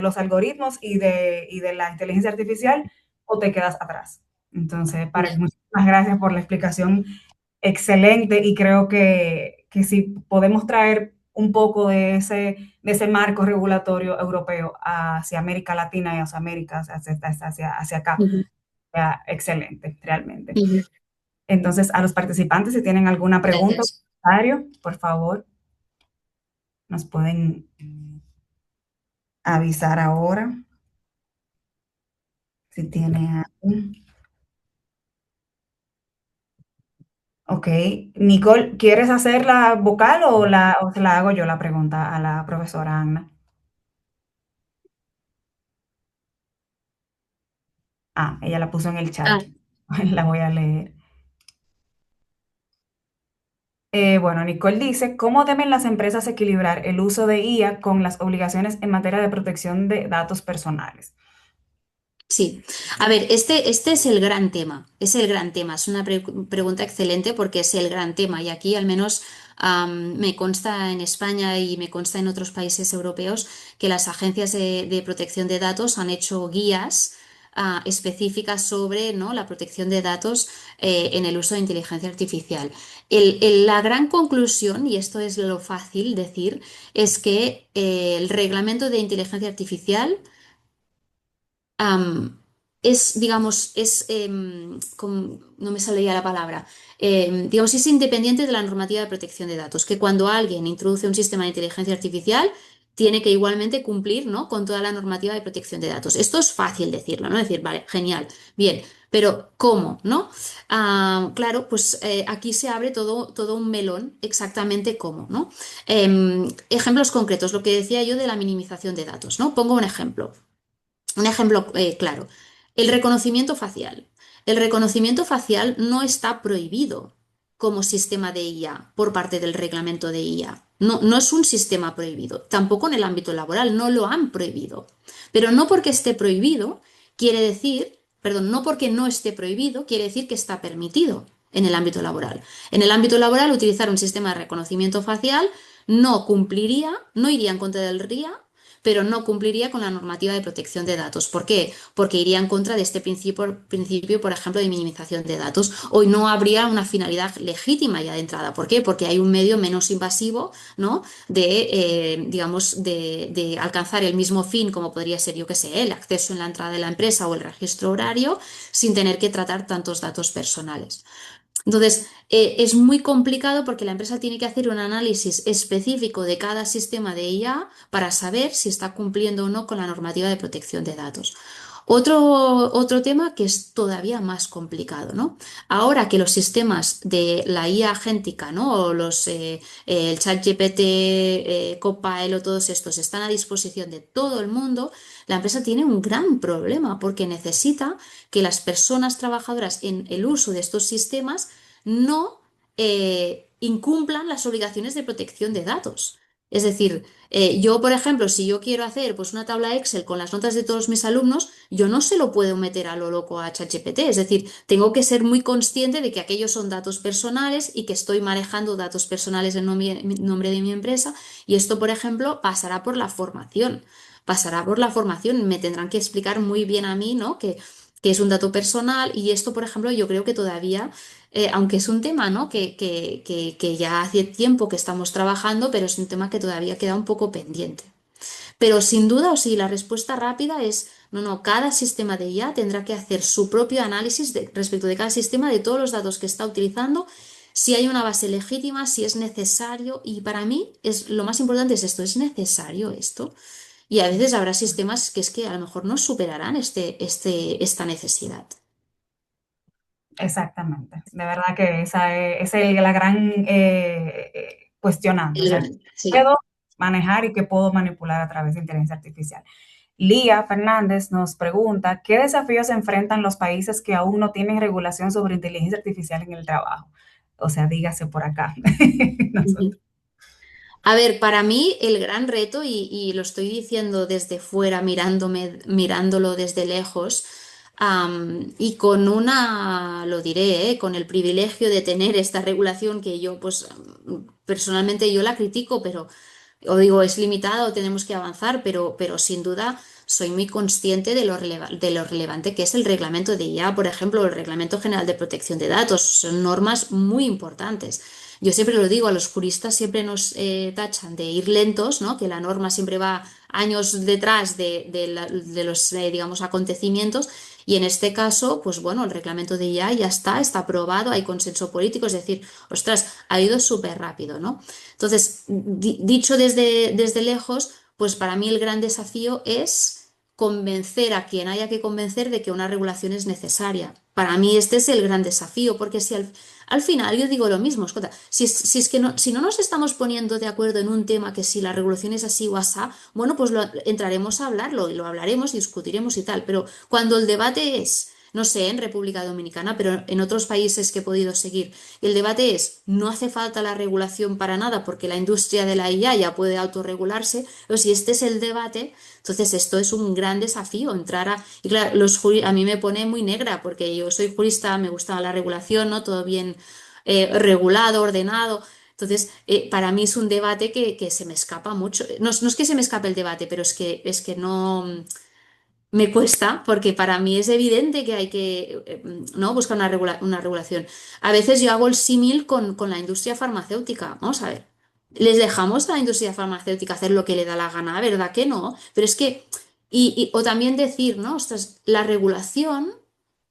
los algoritmos y de la inteligencia artificial, o te quedas atrás. Entonces, muchísimas gracias por la explicación excelente, y creo que si podemos traer un poco de ese marco regulatorio europeo hacia América Latina y hacia América, hacia acá, Ujú, sea excelente, realmente. ujú. Entonces, a los participantes, si tienen alguna pregunta o Gracias. comentario, por favor, nos pueden avisar ahora si tienen algo. Ok, Nicole, ¿quieres hacer la vocal o se la hago yo la pregunta a la profesora Anna? Ah, ella la puso en el chat. Ah, La voy a leer. Bueno, Nicole dice, ¿cómo deben las empresas equilibrar el uso de IA con las obligaciones en materia de protección de datos personales? sí, a ver, este es el gran tema, es el gran tema, es una pregunta excelente porque es el gran tema y aquí al menos me consta en España y me consta en otros países europeos que las agencias de protección de datos han hecho guías específicas sobre, ¿no?, la protección de datos en el uso de inteligencia artificial. La gran conclusión, y esto es lo fácil decir, es que el reglamento de inteligencia artificial es, digamos, no me sale ya la palabra, digamos, es independiente de la normativa de protección de datos, que cuando alguien introduce un sistema de inteligencia artificial, tiene que igualmente cumplir, ¿no?, con toda la normativa de protección de datos. Esto es fácil decirlo, ¿no? Decir, vale, genial, bien, pero ¿cómo, no? Claro, pues aquí se abre todo un melón, exactamente cómo, ¿no? Ejemplos concretos, lo que decía yo de la minimización de datos, ¿no? Pongo un ejemplo. Un ejemplo claro, el reconocimiento facial. El reconocimiento facial no está prohibido como sistema de IA por parte del reglamento de IA. No, no es un sistema prohibido. Tampoco en el ámbito laboral no lo han prohibido. Pero no porque esté prohibido quiere decir, perdón, no porque no esté prohibido quiere decir que está permitido en el ámbito laboral. En el ámbito laboral utilizar un sistema de reconocimiento facial no cumpliría, no iría en contra del RIA, pero no cumpliría con la normativa de protección de datos. ¿Por qué? Porque iría en contra de este principio, por ejemplo, de minimización de datos. Hoy no habría una finalidad legítima ya de entrada. ¿Por qué? Porque hay un medio menos invasivo, ¿no?, digamos, de alcanzar el mismo fin, como podría ser, yo qué sé, el acceso en la entrada de la empresa o el registro horario, sin tener que tratar tantos datos personales. Entonces, es muy complicado porque la empresa tiene que hacer un análisis específico de cada sistema de IA para saber si está cumpliendo o no con la normativa de protección de datos. Otro tema que es todavía más complicado, ¿no? Ahora que los sistemas de la IA agéntica, ¿no?, o el ChatGPT, Copilot, todos estos están a disposición de todo el mundo, la empresa tiene un gran problema porque necesita que las personas trabajadoras en el uso de estos sistemas no incumplan las obligaciones de protección de datos. Es decir, yo, por ejemplo, si yo quiero hacer pues, una tabla Excel con las notas de todos mis alumnos, yo no se lo puedo meter a lo loco a ChatGPT. Es decir, tengo que ser muy consciente de que aquellos son datos personales y que estoy manejando datos personales en nombre de mi empresa. Y esto, por ejemplo, pasará por la formación. Pasará por la formación. Me tendrán que explicar muy bien a mí, ¿no? Que es un dato personal y esto, por ejemplo, yo creo que todavía aunque es un tema, ¿no? que ya hace tiempo que estamos trabajando, pero es un tema que todavía queda un poco pendiente. Pero sin duda, o sí, la respuesta rápida es, no, no, cada sistema de IA tendrá que hacer su propio análisis respecto de cada sistema, de todos los datos que está utilizando, si hay una base legítima, si es necesario, y para mí es, lo más importante es esto, ¿es necesario esto? Y a veces habrá sistemas que es que a lo mejor no superarán esta necesidad. Exactamente. De verdad que esa es la gran cuestionante. O sea, ¿qué Sí. puedo manejar y qué puedo manipular a través de inteligencia artificial? Lía Fernández nos pregunta, ¿qué desafíos enfrentan los países que aún no tienen regulación sobre inteligencia artificial en el trabajo? O sea, dígase por acá. Nosotros. A ver, para mí el gran reto, y lo estoy diciendo desde fuera, mirándolo desde lejos, y con lo diré, con el privilegio de tener esta regulación que yo, pues, personalmente yo la critico, pero, o digo, es limitada o tenemos que avanzar, pero sin duda soy muy consciente de lo relevante que es el reglamento de IA, por ejemplo, el Reglamento General de Protección de Datos, son normas muy importantes. Yo siempre lo digo, a los juristas siempre nos tachan de ir lentos, ¿no? Que la norma siempre va años detrás de los, digamos, acontecimientos. Y en este caso, pues bueno, el reglamento de IA ya está aprobado, hay consenso político, es decir, ostras, ha ido súper rápido, ¿no? Entonces, dicho desde lejos, pues para mí el gran desafío es convencer a quien haya que convencer de que una regulación es necesaria. Para mí este es el gran desafío, porque si al final yo digo lo mismo, escuta, si es que no, si no nos estamos poniendo de acuerdo en un tema que si la regulación es así o asá, bueno, pues entraremos a hablarlo y lo hablaremos, discutiremos y tal, pero cuando el debate es, no sé, en República Dominicana, pero en otros países que he podido seguir, el debate es, no hace falta la regulación para nada porque la industria de la IA ya puede autorregularse, pero si este es el debate, entonces esto es un gran desafío, entrar a... Y claro, a mí me pone muy negra porque yo soy jurista, me gusta la regulación, ¿no? Todo bien regulado, ordenado. Entonces, para mí es un debate que se me escapa mucho. No, no es que se me escape el debate, pero es que no me cuesta, porque para mí es evidente que hay que ¿no? buscar una regulación. A veces yo hago el símil con la industria farmacéutica. Vamos a ver. Les dejamos a la industria farmacéutica hacer lo que le da la gana, ¿verdad que no? Pero es que, o también decir, ¿no? Ostras, la regulación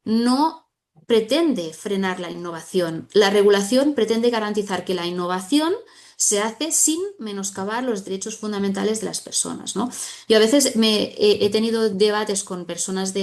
no pretende frenar la innovación. La regulación pretende garantizar que la innovación se hace sin menoscabar los derechos fundamentales de las personas, ¿no? Yo a veces he tenido debates con personas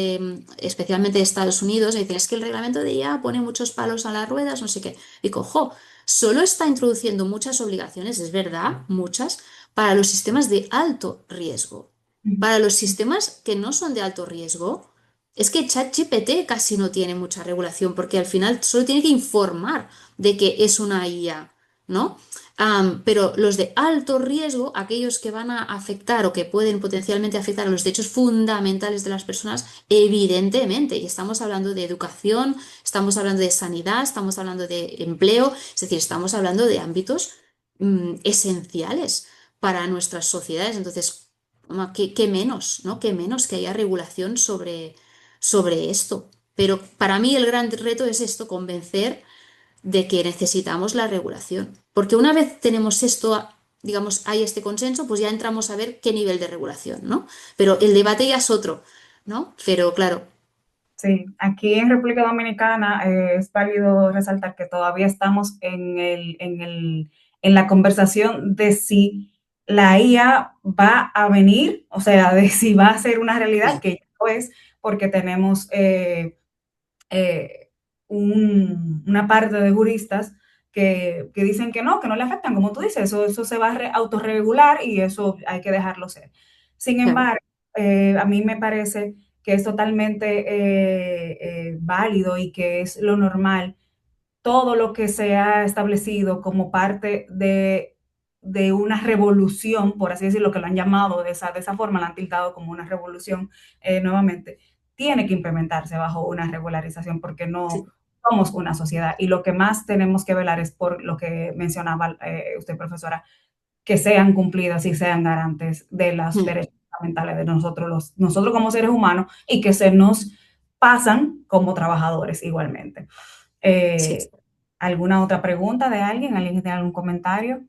especialmente de Estados Unidos, y dicen, es que el reglamento de IA pone muchos palos a las ruedas, no sé qué. Digo, jo, solo está introduciendo muchas obligaciones, es verdad, muchas, para los sistemas de alto riesgo. Para los sistemas que no son de alto riesgo, es que ChatGPT casi no tiene mucha regulación porque al final solo tiene que informar de que es una IA, ¿no? Pero los de alto riesgo, aquellos que van a afectar o que pueden potencialmente afectar a los derechos fundamentales de las personas, evidentemente, y estamos hablando de educación, estamos hablando de sanidad, estamos hablando de empleo, es decir, estamos hablando de ámbitos esenciales para nuestras sociedades. Entonces, ¿qué menos, ¿no? ¿Qué menos que haya regulación sobre esto? Pero para mí el gran reto es esto, convencer de que necesitamos la regulación. Porque una vez tenemos esto, digamos, hay este consenso, pues ya entramos a ver qué nivel de regulación, ¿no? Pero el debate ya es otro, ¿no? Pero claro, Sí, aquí en República Dominicana es válido resaltar que todavía estamos en la conversación de si la IA va a venir, o sea, de si va a ser una realidad, sí, que ya lo es, porque tenemos eh, una parte de juristas que dicen que no le afectan, como tú dices, eso se va a autorregular y eso hay que dejarlo ser. Sin claro. embargo, a mí me parece que es totalmente válido y que es lo normal todo lo que se ha establecido como parte de una revolución, por así decirlo, que lo han llamado de esa forma, la han tiltado como una revolución nuevamente, tiene que implementarse bajo una regularización porque no Sí. somos una sociedad y lo que más tenemos que velar es por lo que mencionaba usted, profesora, que sean cumplidas y sean garantes de los Mm. derechos fundamentales de nosotros, nosotros como seres humanos y que se nos pasan como trabajadores igualmente. Sí. Eh, ¿Alguna otra pregunta de alguien? ¿Alguien que tenga algún comentario?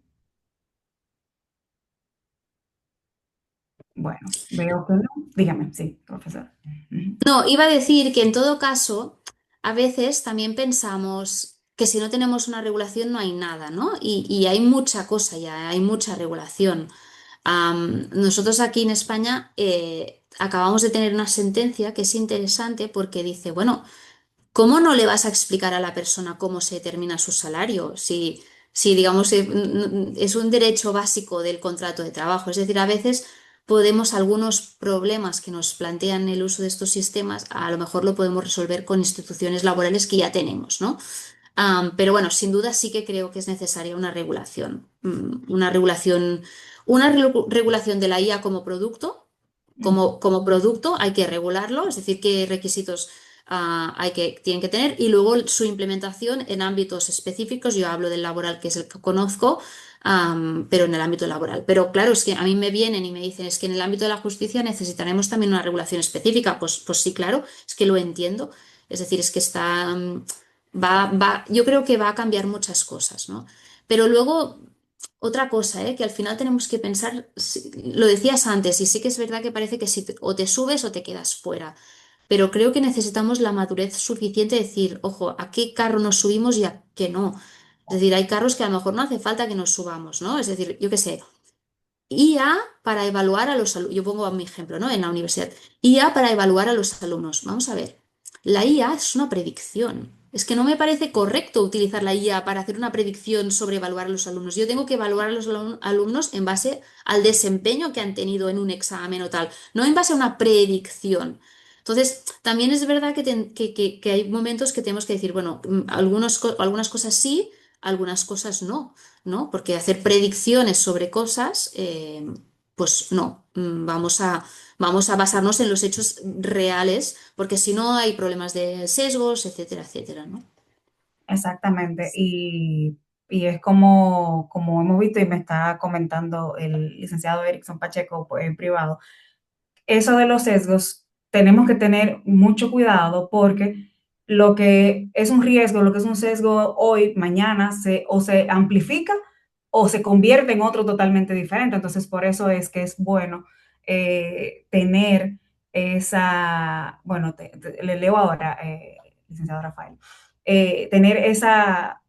Bueno, veo que no. Dígame, sí, profesor. Ujú. No, iba a decir que en todo caso, a veces también pensamos que si no tenemos una regulación no hay nada, ¿no? Y hay mucha cosa ya, hay mucha regulación. Nosotros aquí en España acabamos de tener una sentencia que es interesante porque dice, bueno, ¿cómo no le vas a explicar a la persona cómo se determina su salario? Si digamos, es un derecho básico del contrato de trabajo. Es decir, a veces podemos, algunos problemas que nos plantean el uso de estos sistemas, a lo mejor lo podemos resolver con instituciones laborales que ya tenemos, ¿no? Pero bueno, sin duda sí que creo que es necesaria una regulación. Regulación de la IA como producto. Como producto hay que regularlo, es decir, qué requisitos tienen que tener y luego su implementación en ámbitos específicos. Yo hablo del laboral, que es el que conozco, pero en el ámbito laboral. Pero claro, es que a mí me vienen y me dicen, es que en el ámbito de la justicia necesitaremos también una regulación específica. Pues sí, claro, es que lo entiendo. Es decir, es que yo creo que va a cambiar muchas cosas, ¿no? Pero luego, otra cosa, que al final tenemos que pensar, lo decías antes, y sí que es verdad que parece que si o te subes o te quedas fuera. Pero creo que necesitamos la madurez suficiente de decir, ojo, a qué carro nos subimos y a qué no. Es decir, hay carros que a lo mejor no hace falta que nos subamos, ¿no? Es decir, yo qué sé, IA para evaluar a los alumnos, yo pongo mi ejemplo, ¿no? En la universidad, IA para evaluar a los alumnos. Vamos a ver, la IA es una predicción. Es que no me parece correcto utilizar la IA para hacer una predicción sobre evaluar a los alumnos. Yo tengo que evaluar a los alumnos en base al desempeño que han tenido en un examen o tal, no en base a una predicción. Entonces, también es verdad que hay momentos que tenemos que decir, bueno, algunas cosas sí, algunas cosas no. ¿No? Porque hacer predicciones sobre cosas, pues no, vamos a basarnos en los hechos reales, porque si no hay problemas de sesgos, etcétera, etcétera, ¿no? Exactamente. Y es como hemos visto y me está comentando el licenciado Erickson Pacheco pues, en privado, eso de los sesgos, tenemos que tener mucho cuidado porque lo que es un riesgo, lo que es un sesgo hoy, mañana, o se amplifica o se convierte en otro totalmente diferente. Entonces, por eso es que es bueno tener bueno, le leo ahora, licenciado Rafael, tener esa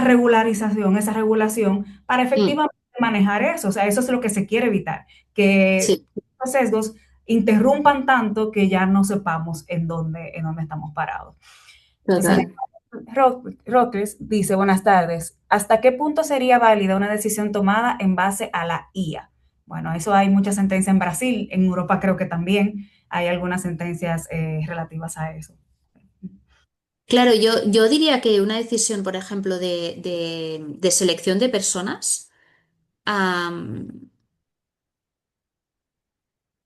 regularización, esa regulación para Mm, efectivamente manejar eso. O sea, eso es lo que se quiere evitar, que sí, los sesgos interrumpan tanto que ya no sepamos en dónde estamos parados. Licenciado total. Rocles dice, buenas tardes, ¿hasta qué punto sería válida una decisión tomada en base a la IA? Bueno, eso hay muchas sentencias en Brasil, en Europa creo que también hay algunas sentencias relativas a eso. Claro, yo diría que una decisión, por ejemplo, de selección de personas, am,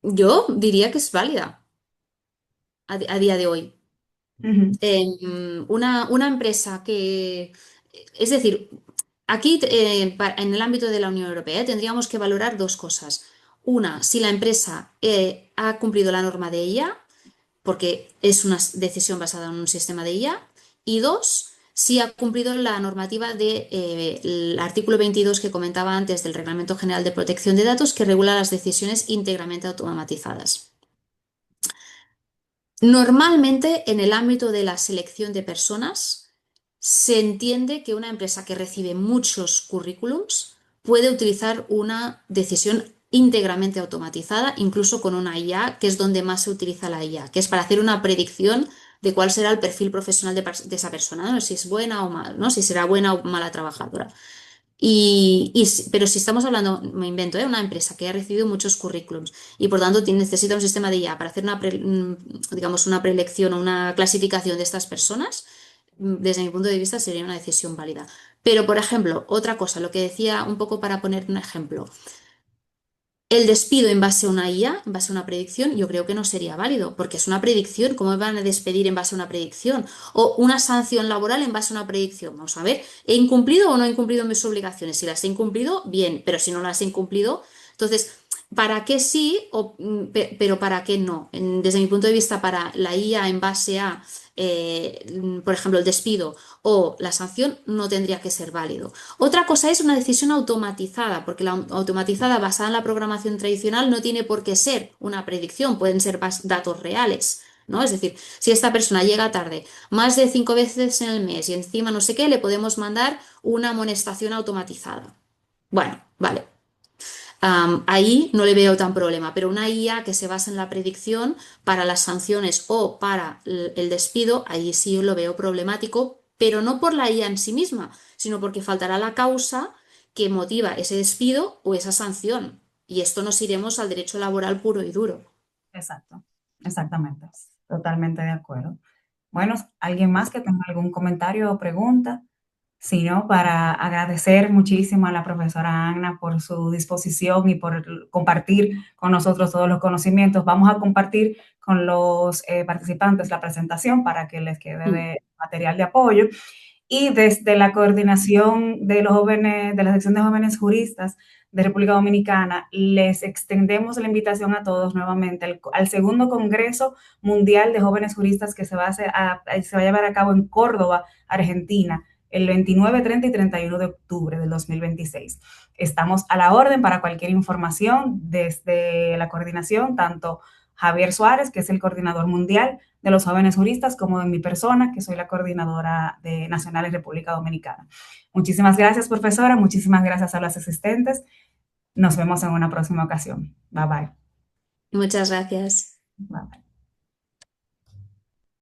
yo diría que es válida a día de hoy. Ujú, Una empresa es decir, aquí en el ámbito de la Unión Europea tendríamos que valorar dos cosas. Una, si la empresa ha cumplido la norma de IA, porque es una decisión basada en un sistema de IA. Y dos, si ha cumplido la normativa del artículo 22 que comentaba antes del Reglamento General de Protección de Datos que regula las decisiones íntegramente automatizadas. Normalmente, en el ámbito de la selección de personas, se entiende que una empresa que recibe muchos currículums puede utilizar una decisión íntegramente automatizada, incluso con una IA, que es donde más se utiliza la IA, que es para hacer una predicción de cuál será el perfil profesional de esa persona, ¿no? Si es buena o mal, ¿no? Si será buena o mala trabajadora. Pero si estamos hablando, me invento, una empresa que ha recibido muchos currículums y por tanto necesita un sistema de IA para hacer digamos, una preelección o una clasificación de estas personas, desde mi punto de vista sería una decisión válida. Pero, por ejemplo, otra cosa, lo que decía un poco para poner un ejemplo. El despido en base a una IA, en base a una predicción, yo creo que no sería válido, porque es una predicción. ¿Cómo me van a despedir en base a una predicción? O una sanción laboral en base a una predicción. Vamos a ver, ¿he incumplido o no he incumplido mis obligaciones? Si las he incumplido, bien, pero si no las he incumplido, entonces, ¿para qué sí, pero para qué no? Desde mi punto de vista, para la IA en base a, por ejemplo, el despido o la sanción, no tendría que ser válido. Otra cosa es una decisión automatizada, porque la automatizada basada en la programación tradicional no tiene por qué ser una predicción, pueden ser datos reales, ¿no? Es decir, si esta persona llega tarde más de 5 veces en el mes y encima no sé qué, le podemos mandar una amonestación automatizada. Bueno, vale. Ahí no le veo tan problema, pero una IA que se basa en la predicción para las sanciones o para el despido, ahí sí lo veo problemático, pero no por la IA en sí misma, sino porque faltará la causa que motiva ese despido o esa sanción. Y esto nos iremos al derecho laboral puro y duro. Exacto, exactamente, totalmente de acuerdo. Bueno, ¿alguien más que tenga algún comentario o pregunta? Si no, para agradecer muchísimo a la profesora Anna por su disposición y por compartir con nosotros todos los conocimientos. Vamos a compartir con los participantes la presentación para que les quede Mm. de material de apoyo. Y desde la coordinación de los jóvenes, de la sección de jóvenes juristas de República Dominicana, les extendemos la invitación a todos nuevamente al segundo Congreso Mundial de Jóvenes Juristas que se va a llevar a cabo en Córdoba, Argentina, el 29, 30 y 31 de octubre del 2026. Estamos a la orden para cualquier información desde la coordinación, tanto Javier Suárez, que es el coordinador mundial de los jóvenes juristas, como de mi persona, que soy la coordinadora de Nacional en República Dominicana. Muchísimas gracias, profesora. Muchísimas gracias a las asistentes. Nos vemos en una próxima ocasión. Bye bye. Muchas gracias. Bye bye.